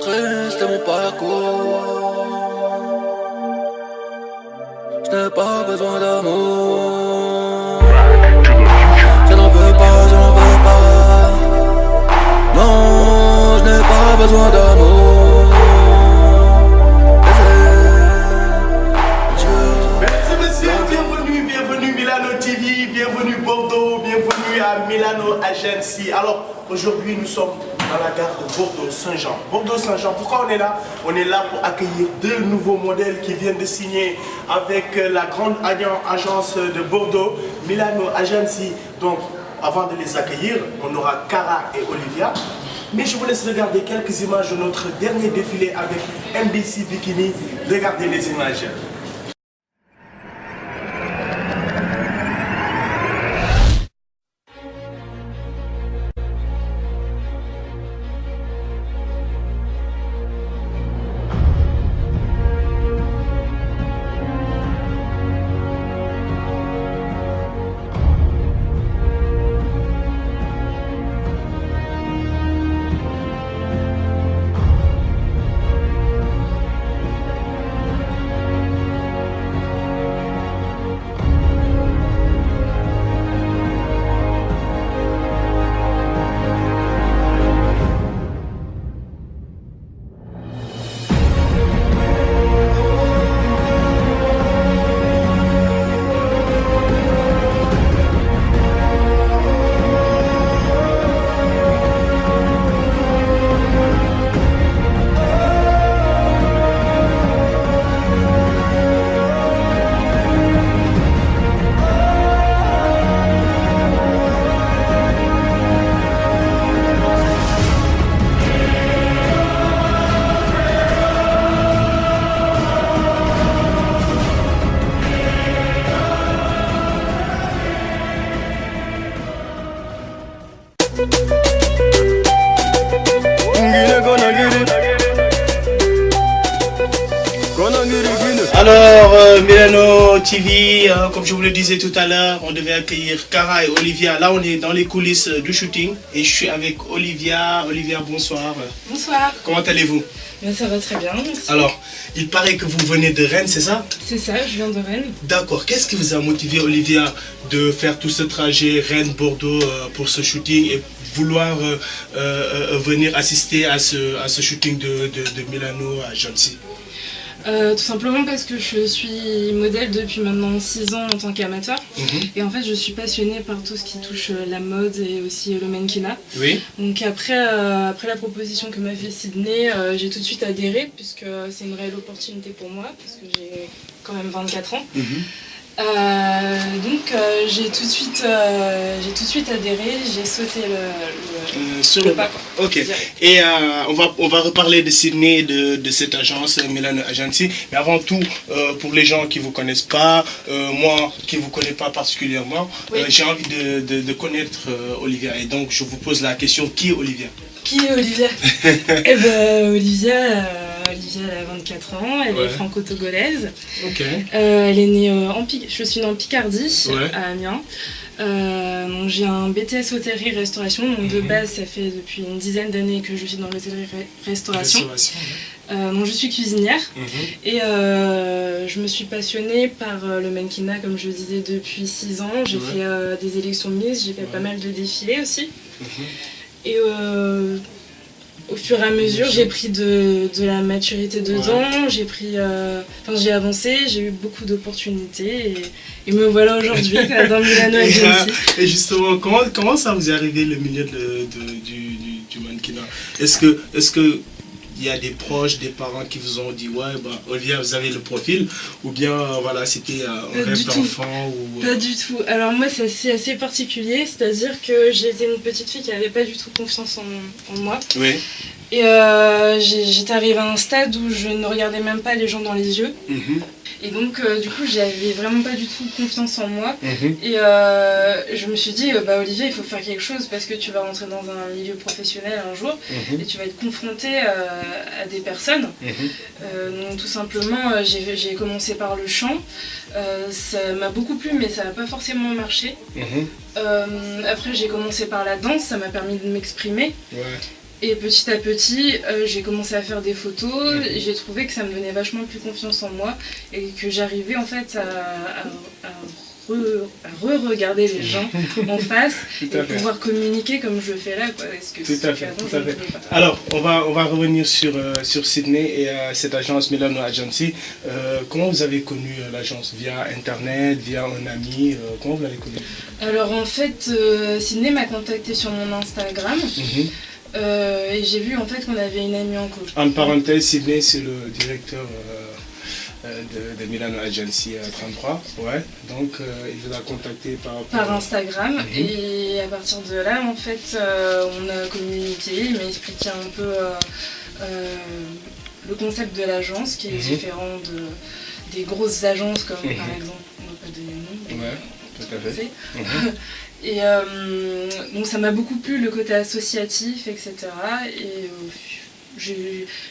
C'était mon parcours. Je n'ai pas besoin d'amour. Je n'en veux pas, je n'en veux pas. Non, je n'ai pas besoin d'amour. Mesdames et messieurs, bienvenue Milano TV, bienvenue Bordeaux, bienvenue à Milano Agency. Alors aujourd'hui nous sommes dans la gare de Bordeaux-Saint-Jean. Bordeaux-Saint-Jean, pourquoi on est là? On est là pour accueillir deux nouveaux modèles qui viennent de signer avec la grande agence de Bordeaux, Milano Agency. Donc avant de les accueillir, on aura Cara et Olivia. Mais je vous laisse regarder quelques images de notre dernier défilé avec MBC Bikini. Regardez les images. Alors, Milano TV, comme je vous le disais tout à l'heure, on devait accueillir Cara et Olivia. Là, on est dans les coulisses du shooting et je suis avec Olivia. Olivia, bonsoir. Bonsoir. Comment allez-vous? Ça va très bien, merci. Alors, il paraît que vous venez de Rennes, c'est ça? C'est ça, je viens de Rennes. D'accord. Qu'est-ce qui vous a motivé, Olivia, de faire tout ce trajet Rennes-Bordeaux pour ce shooting et vouloir venir assister à ce shooting de Milano Agency? Tout simplement parce que je suis modèle depuis maintenant 6 ans en tant qu'amateur. Et en fait, je suis passionnée par tout ce qui touche la mode et aussi le mannequinat. Oui. Donc après la proposition que m'a fait Sydney, j'ai tout de suite adhéré puisque c'est une réelle opportunité pour moi parce que j'ai quand même 24 ans. Donc j'ai tout de suite adhéré, j'ai sauté le pas. Quoi. Ok. Et on va reparler de Sydney, de cette agence Milano Agency. Mais avant tout, pour les gens qui ne vous connaissent pas, moi qui ne vous connais pas particulièrement, oui. J'ai envie de connaître Olivia. Et donc je vous pose la question, qui est Olivia? Qui est Olivia? Eh ben Olivia elle a 24 ans, elle est franco-togolaise. Okay. Elle est née je suis née en Picardie, ouais. à Amiens. J'ai un BTS hôtellerie-restauration, donc de base ça fait depuis une dizaine d'années que je suis dans l'hôtellerie-restauration. Donc je suis cuisinière et je me suis passionnée par le mannequinat comme je le disais depuis 6 ans. J'ai fait des élections Miss, j'ai fait pas mal de défilés aussi. Et au fur et à mesure, j'ai pris de la maturité dedans, j'ai avancé, j'ai eu beaucoup d'opportunités et me voilà aujourd'hui dans Milano Agency. Et justement, comment ça vous est arrivé le milieu du mannequinat? Est-ce que il y a des proches, des parents qui vous ont dit Olivia, vous avez le profil, ou bien voilà, c'était un rêve d'enfant ou... Pas du tout. Alors moi c'est assez particulier, c'est-à-dire que j'étais une petite fille qui n'avait pas du tout confiance en moi. Oui. Et j'étais arrivée à un stade où je ne regardais même pas les gens dans les yeux. Et donc du coup j'avais vraiment pas du tout confiance en moi. Et je me suis dit Olivia, il faut faire quelque chose parce que tu vas rentrer dans un milieu professionnel un jour et tu vas être confrontée à des personnes. Donc tout simplement j'ai commencé par le chant. Ça m'a beaucoup plu mais ça n'a pas forcément marché. Après j'ai commencé par la danse, ça m'a permis de m'exprimer. Et petit à petit, j'ai commencé à faire des photos, et j'ai trouvé que ça me donnait vachement plus confiance en moi et que j'arrivais en fait à re-regarder les gens en face et pouvoir communiquer comme je le fais là, quoi. Est-ce que tout à fait. Alors, on va revenir sur Sydney et cette agence Milano Agency. Comment vous avez connu l'agence? Via Internet, via un ami? Comment vous l'avez connue? Alors en fait, Sydney m'a contacté sur mon Instagram. Et j'ai vu en fait qu'on avait une amie en commun. En parenthèse, Sydney, c'est le directeur de Milano Agency 33. Ouais. Donc, il vous a contacté par Instagram. Et à partir de là, en fait, on a communiqué. Il m'a expliqué un peu le concept de l'agence qui est différent des grosses agences comme par exemple, on va pas donner le nom. Ouais, tout à fait. Et donc ça m'a beaucoup plu le côté associatif, etc. Et je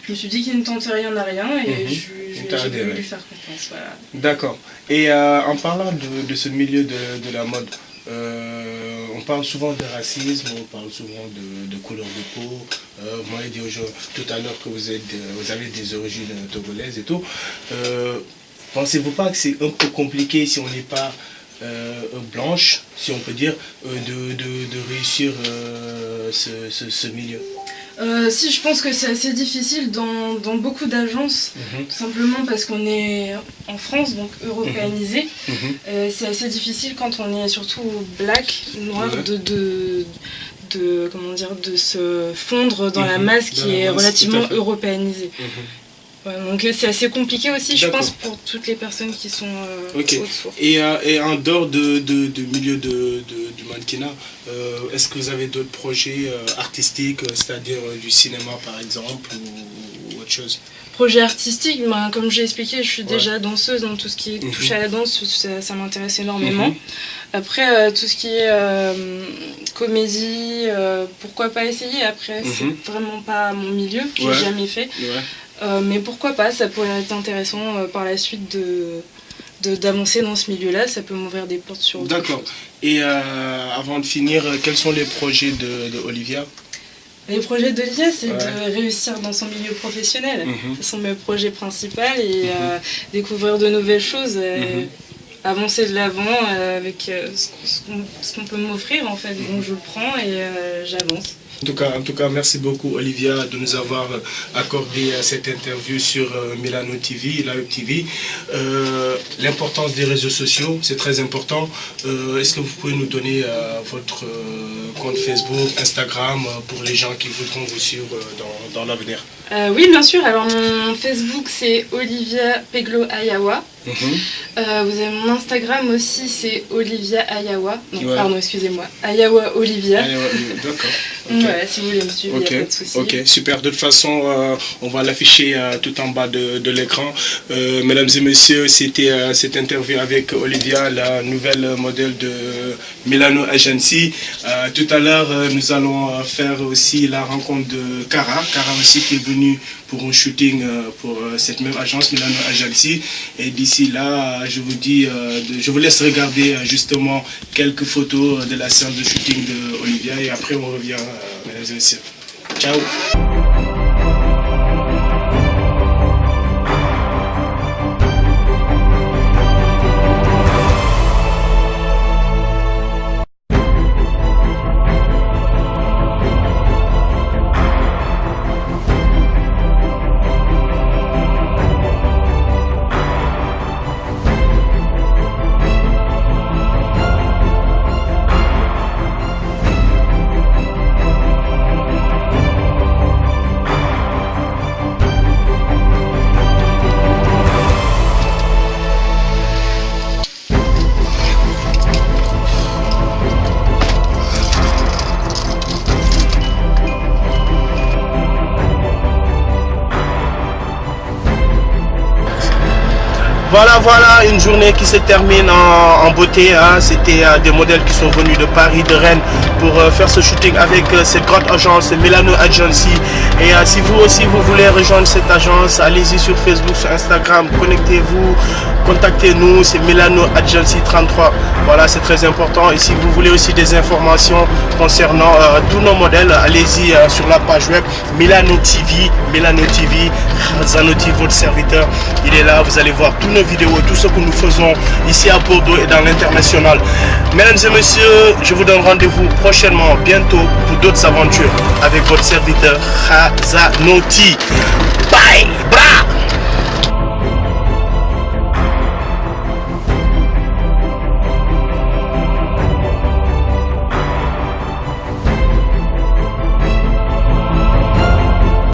me suis dit qu'il ne tente rien à rien et j'ai voulu lui faire confiance. Voilà. D'accord. Et en parlant de ce milieu de la mode, on parle souvent de racisme, on parle souvent de couleur de peau. Moi, j'ai dit tout à l'heure que vous avez des origines togolaises et tout. Pensez-vous pas que c'est un peu compliqué si on n'est pas blanche, si on peut dire, de réussir ce milieu? Si, je pense que c'est assez difficile dans beaucoup d'agences, tout simplement parce qu'on est en France, donc européanisé. C'est assez difficile quand on est surtout black, noir, comment dire, de se fondre dans la masse qui est relativement européanisée. Ouais, donc c'est assez compliqué aussi, je pense, pour toutes les personnes qui sont autour. Et en dehors du milieu du mannequinat, est-ce que vous avez d'autres projets artistiques, c'est-à-dire du cinéma par exemple ou autre chose? Projet artistique, ben, comme j'ai expliqué, je suis déjà danseuse, donc tout ce qui touche à la danse, ça m'intéresse énormément. Après, tout ce qui est comédie, pourquoi pas essayer? Après, c'est vraiment pas mon milieu, j'ai jamais fait. Mais pourquoi pas, ça pourrait être intéressant par la suite d'avancer dans ce milieu-là, ça peut m'ouvrir des portes sur autre chose. D'accord. Et avant de finir, quels sont les projets de Olivia? Les projets d'Olivia, c'est de réussir dans son milieu professionnel. Ce sont mes projets principaux et découvrir de nouvelles choses, avancer de l'avant avec ce qu'on peut m'offrir en fait. Donc je le prends et j'avance. En tout cas, merci beaucoup Olivia de nous avoir accordé cette interview sur Milano TV, Live TV. L'importance des réseaux sociaux, c'est très important. Est-ce que vous pouvez nous donner votre compte Facebook, Instagram pour les gens qui voudront vous suivre dans l'avenir? Oui, bien sûr. Alors mon Facebook c'est Olivia Peglo Ayawa. Vous avez mon Instagram aussi, c'est Olivia Ayawa. Non, pardon, excusez-moi. Ayawa Olivia. D'accord. Ouais, si vous voulez me suivre, il n'y a pas de souci. Ok, super. De toute façon, on va l'afficher tout en bas de l'écran. Mesdames et messieurs, c'était cette interview avec Olivia, la nouvelle modèle de Milano Agency. Tout à l'heure, nous allons faire aussi la rencontre de Cara. Cara aussi qui est venue pour un shooting pour cette même agence, Milano Agency. Et d'ici là, je vous dis, je vous laisse regarder justement quelques photos de la séance de shooting de Olivia et après on revient, mesdames et messieurs. Ciao. Voilà une journée qui se termine en beauté. Hein. C'était des modèles qui sont venus de Paris, de Rennes pour faire ce shooting avec cette grande agence Milano Agency. Et si vous aussi vous voulez rejoindre cette agence, allez-y sur Facebook, sur Instagram, connectez-vous, contactez-nous, c'est Milano Agency 33. Voilà, c'est très important. Et si vous voulez aussi des informations concernant tous nos modèles, allez-y sur la page web Milano TV, Zanotti, votre serviteur, il est là. Vous allez voir toutes nos vidéos, tout ce que nous faisons ici à Bordeaux et dans l'international. Mesdames et messieurs, je vous donne rendez-vous prochainement, bientôt, pour d'autres aventures avec votre serviteur Zanotti. Bye, bra.